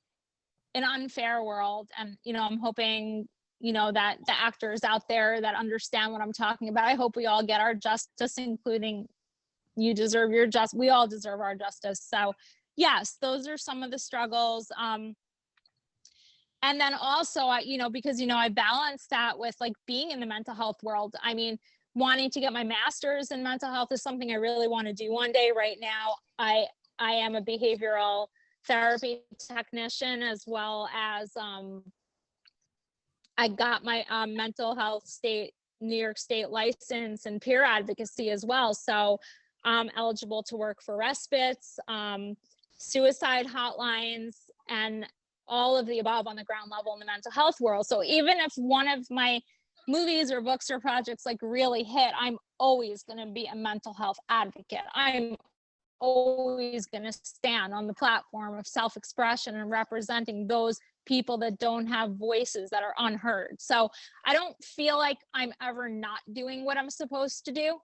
an unfair world. And, I'm hoping, that the actors out there that understand what I'm talking about, I hope we all get our justice, including you deserve your justice. We all deserve our justice. So yes, those are some of the struggles. And then also, because, I balance that with like being in the mental health world. I mean, wanting to get my master's in mental health is something I really want to do one day. Right now, I am a behavioral therapy technician, as well as I got my mental health New York State license and peer advocacy as well. So I'm eligible to work for respites, suicide hotlines, and all of the above on the ground level in the mental health world. So even if one of my movies or books or projects like really hit, I'm always going to be a mental health advocate. I'm always going to stand on the platform of self-expression and representing those people that don't have voices, that are unheard. So I don't feel like I'm ever not doing what I'm supposed to do.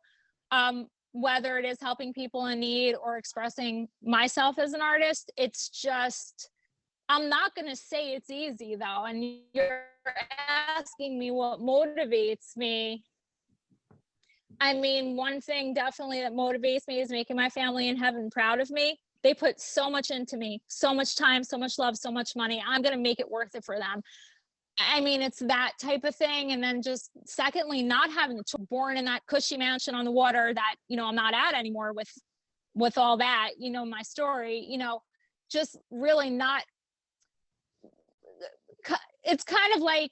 Whether it is helping people in need or expressing myself as an artist, it's just, I'm not going to say it's easy though. And you're asking me what motivates me. I mean, one thing definitely that motivates me is making my family in heaven proud of me. They put so much into me, so much time, so much love, so much money. I'm going to make it worth it for them. I mean, it's that type of thing. And then just secondly, not having born in that cushy mansion on the water that, I'm not at anymore with all that, my story, just really not, it's kind of like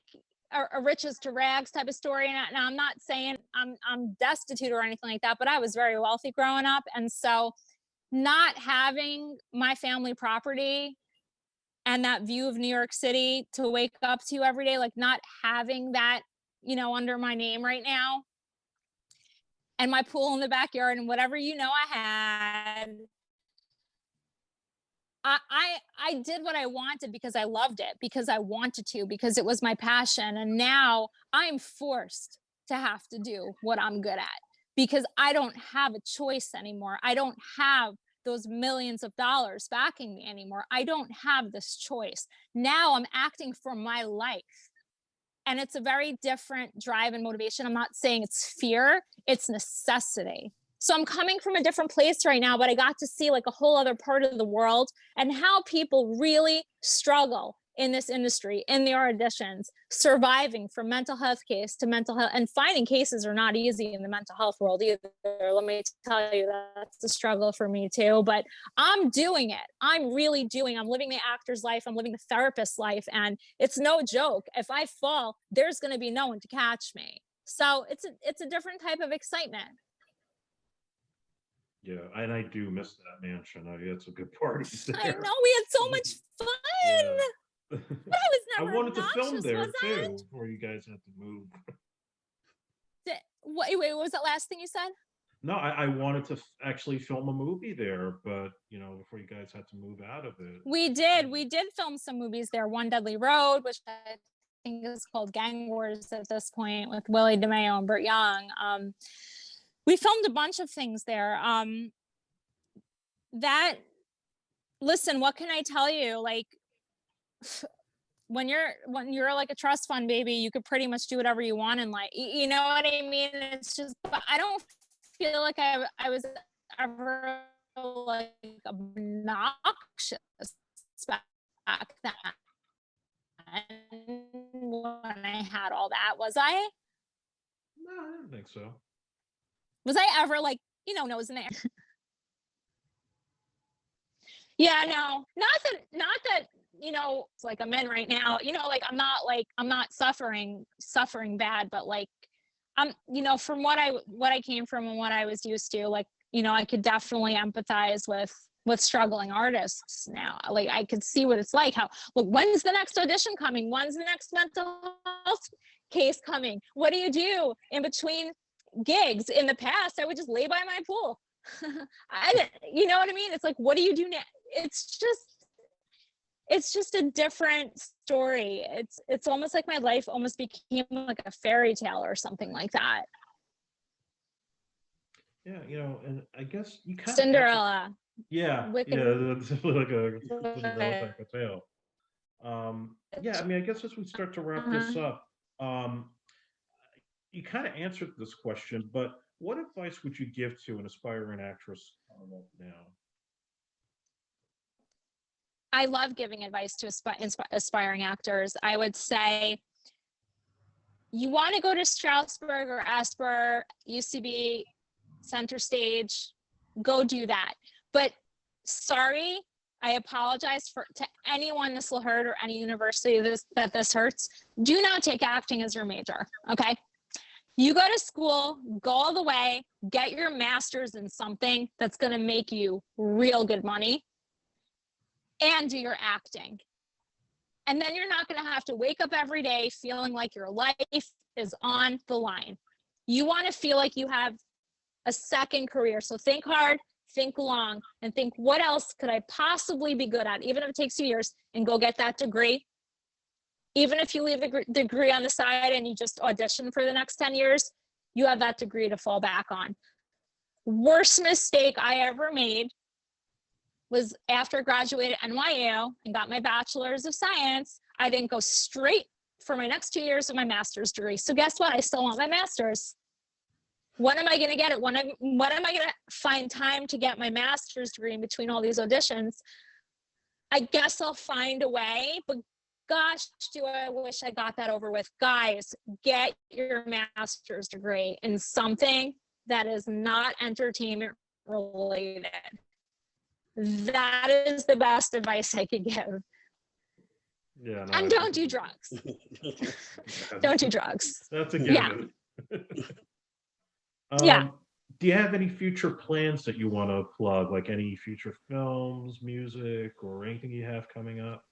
a riches to rags type of story. And I'm not saying I'm destitute or anything like that, but I was very wealthy growing up. And so not having my family property and that view of New York City to wake up to every day, like not having that, under my name right now, and my pool in the backyard and whatever I had. I did what I wanted because I loved it, because I wanted to, because it was my passion. And now I'm forced to have to do what I'm good at because I don't have a choice anymore. I don't have those millions of dollars backing me anymore. I don't have this choice. Now I'm acting for my life. And it's a very different drive and motivation. I'm not saying it's fear, it's necessity. So I'm coming from a different place right now, but I got to see like a whole other part of the world and how people really struggle in this industry, in their auditions, surviving from mental health case to mental health, and finding cases are not easy in the mental health world either. Let me tell you, that's a struggle for me too, but I'm doing it. I'm living the actor's life. I'm living the therapist's life. And it's no joke. If I fall, there's going to be no one to catch me. So it's a different type of excitement. Yeah, and I do miss that mansion. I had some good parties there. I know, we had so much fun. Yeah. But I was I never wanted to film obnoxious, there was I? too before you guys had to move. Wait, what was that last thing you said? No, I wanted to actually film a movie there, but before you guys had to move out of it. We did film some movies there. One Deadly Road, which I think is called Gang Wars at this point, with Willie DeMeo and Burt Young. We filmed a bunch of things there. Listen, what can I tell you? Like, when you're like a trust fund baby, you could pretty much do whatever you want in life. You know what I mean? It's just, but I don't feel like I was ever like obnoxious back then when I had all that. Was I? No, I don't think so. Was I ever like, nose in the air? Yeah, no, not that, it's like I'm in right now, like I'm not suffering bad, but like from what I came from and what I was used to, like, I could definitely empathize with struggling artists now. Like, I could see what it's like. Look, when's the next audition coming? When's the next mental health case coming? What do you do in between gigs? In the past, I would just lay by my pool. You know what I mean? It's like, what do you do now? It's just a different story. It's almost like my life almost became like a fairy tale or something like that. Yeah, and I guess you kind of Cinderella. Yeah, Wicked. that's definitely like a Cinderella type of tale. Yeah, I mean, I guess as we start to wrap this up, you kind of answered this question, but what advice would you give to an aspiring actress now? I love giving advice to aspiring actors. I would say, you want to go to Strasberg or Esper, UCB, Center Stage, go do that. But sorry, I apologize to anyone this will hurt, or any university that this hurts. Do not take acting as your major, okay? You go to school, go all the way, get your master's in something that's going to make you real good money, and do your acting. And then you're not going to have to wake up every day feeling like your life is on the line. You want to feel like you have a second career. So think hard, think long, and think, what else could I possibly be good at? Even if it takes 2 years, and go get that degree. Even if you leave the degree on the side and you just audition for the next 10 years, you have that degree to fall back on. Worst mistake I ever made was after I graduated NYU and got my bachelor's of science, I didn't go straight for my next 2 years of my master's degree. So guess what? I still want my master's. When am I going to get it? When am I going to find time to get my master's degree in between all these auditions? I guess I'll find a way, but gosh, do I wish I got that over with. Guys, get your master's degree in something that is not entertainment related. That is the best advice I could give. Yeah, no, and don't do drugs. Don't do drugs. That's a given. Yeah. Do you have any future plans that you want to plug, like any future films, music, or anything you have coming up?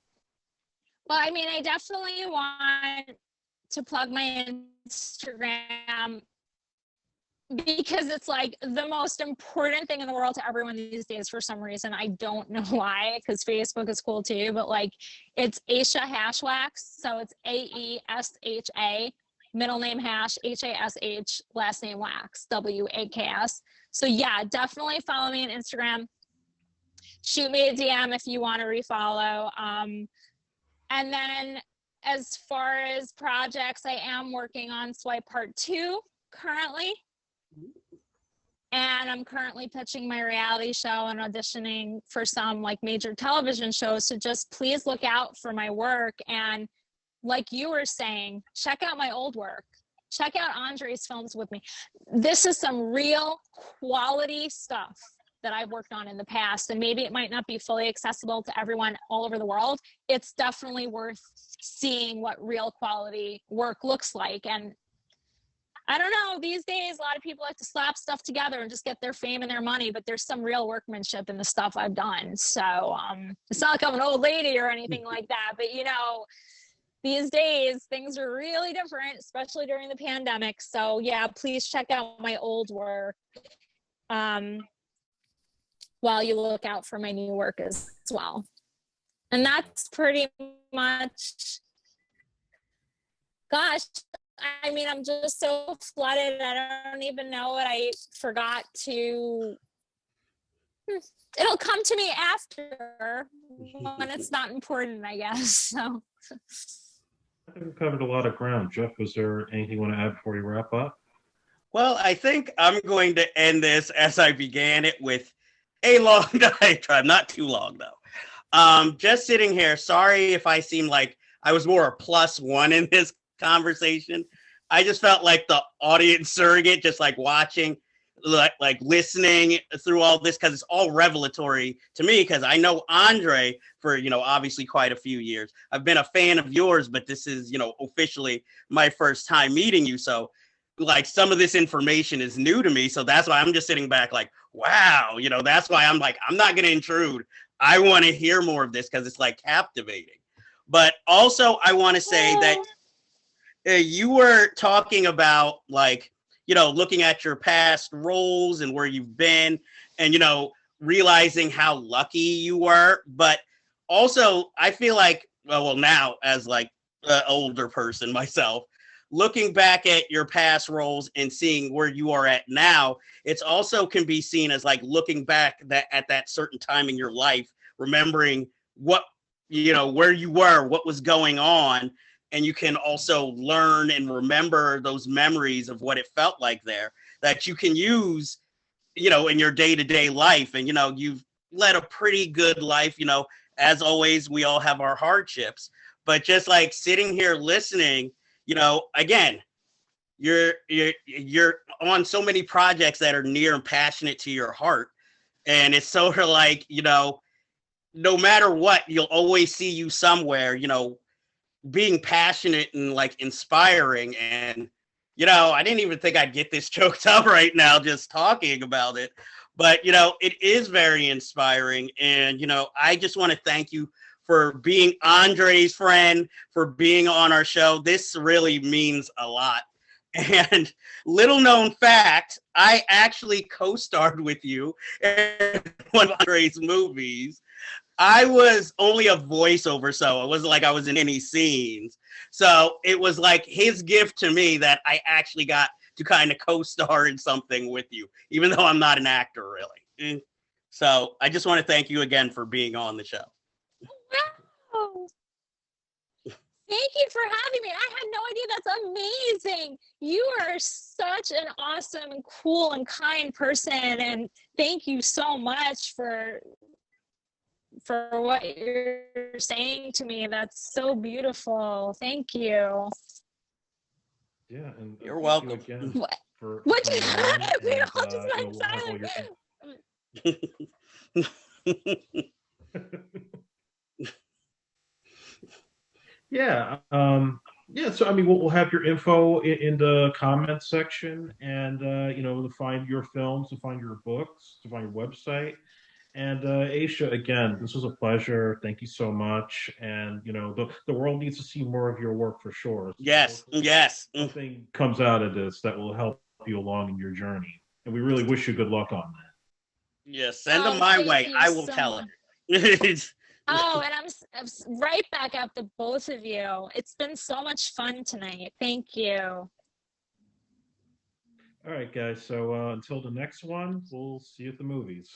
Well, I mean, I definitely want to plug my Instagram. because it's like the most important thing in the world to everyone these days for some reason. I don't know why, because Facebook is cool too, but like it's Aesha Waks. So it's Aesha, middle name Hash, Hash, last name Wax, Waks. So yeah, definitely follow me on Instagram. Shoot me a DM if you want to refollow. And then as far as projects, I am working on Swipe Part 2 currently. And I'm currently pitching my reality show and auditioning for some like major television shows. So just please look out for my work. And like you were saying, check out my old work. Check out Andre's films with me. This is some real quality stuff that I've worked on in the past. And maybe it might not be fully accessible to everyone all over the world. It's definitely worth seeing what real quality work looks like. And I don't know, these days, a lot of people like to slap stuff together and just get their fame and their money, but there's some real workmanship in the stuff I've done. So it's not like I'm an old lady or anything like that, but you know, these days things are really different, especially during the pandemic. So yeah, please check out my old work while you look out for my new work as well. And that's pretty much, gosh, I mean, I'm just so flooded. I don't even know what I forgot to. It'll come to me after when it's not important, I guess. So I think we've covered a lot of ground. Jeff, was there anything you want to add before we wrap up? Well, I think I'm going to end this as I began it with a long diatribe, not too long though. Just sitting here, sorry if I seem like I was more a +1 in this conversation. I just felt like the audience surrogate, just like watching, like listening through all this, because it's all revelatory to me, because I know Andre for, you know, obviously quite a few years. I've been a fan of yours, but this is, you know, officially my first time meeting you. So like some of this information is new to me. So that's why I'm just sitting back like, wow, you know, that's why I'm like, I'm not going to intrude. I want to hear more of this because it's like captivating. But also I want to say that you were talking about like, you know, looking at your past roles and where you've been and, you know, realizing how lucky you were. But also I feel like, well, now as like an older person myself, looking back at your past roles and seeing where you are at now, it's also can be seen as like looking back at that certain time in your life, remembering what, you know, where you were, what was going on. And you can also learn and remember those memories of what it felt like there that you can use, you know, in your day-to-day life. And, you know, you've led a pretty good life, you know, as always, we all have our hardships, but just like sitting here listening, you know, again, you're on so many projects that are near and passionate to your heart. And it's sort of like, you know, no matter what, you'll always see you somewhere, you know, being passionate and like inspiring. And, you know, I didn't even think I'd get this choked up right now just talking about it. But, you know, it is very inspiring. And, you know, I just want to thank you for being Andre's friend, for being on our show. This really means a lot. And little known fact, I actually co-starred with you in one of Andre's movies. I was only a voiceover, so it wasn't like I was in any scenes. So it was like his gift to me that I actually got to kind of co-star in something with you, even though I'm not an actor really. So I just want to thank you again for being on the show. Wow. Thank you for having me. I had no idea. That's amazing. You are such an awesome and cool and kind person. And thank you so much for what you're saying to me. That's so beautiful. Thank you. Yeah, and You're welcome. you again What? for What? We and, all just you know, went we'll have all silent. Yeah. Yeah. So, I mean, we'll have your info in the comments section, and you know, to find your films, to find your books, to find your website. And Aesha, again, this was a pleasure. Thank you so much. And you know, the world needs to see more of your work for sure. So Yes. hopefully Yes. something comes out of this that will help you along in your journey. And we really wish you good luck on that. Yeah, send them Oh, my thank way. you I will so tell much. it. Oh, and right back after both of you. It's been so much fun tonight. Thank you. All right, guys. So until the next one, we'll see you at the movies.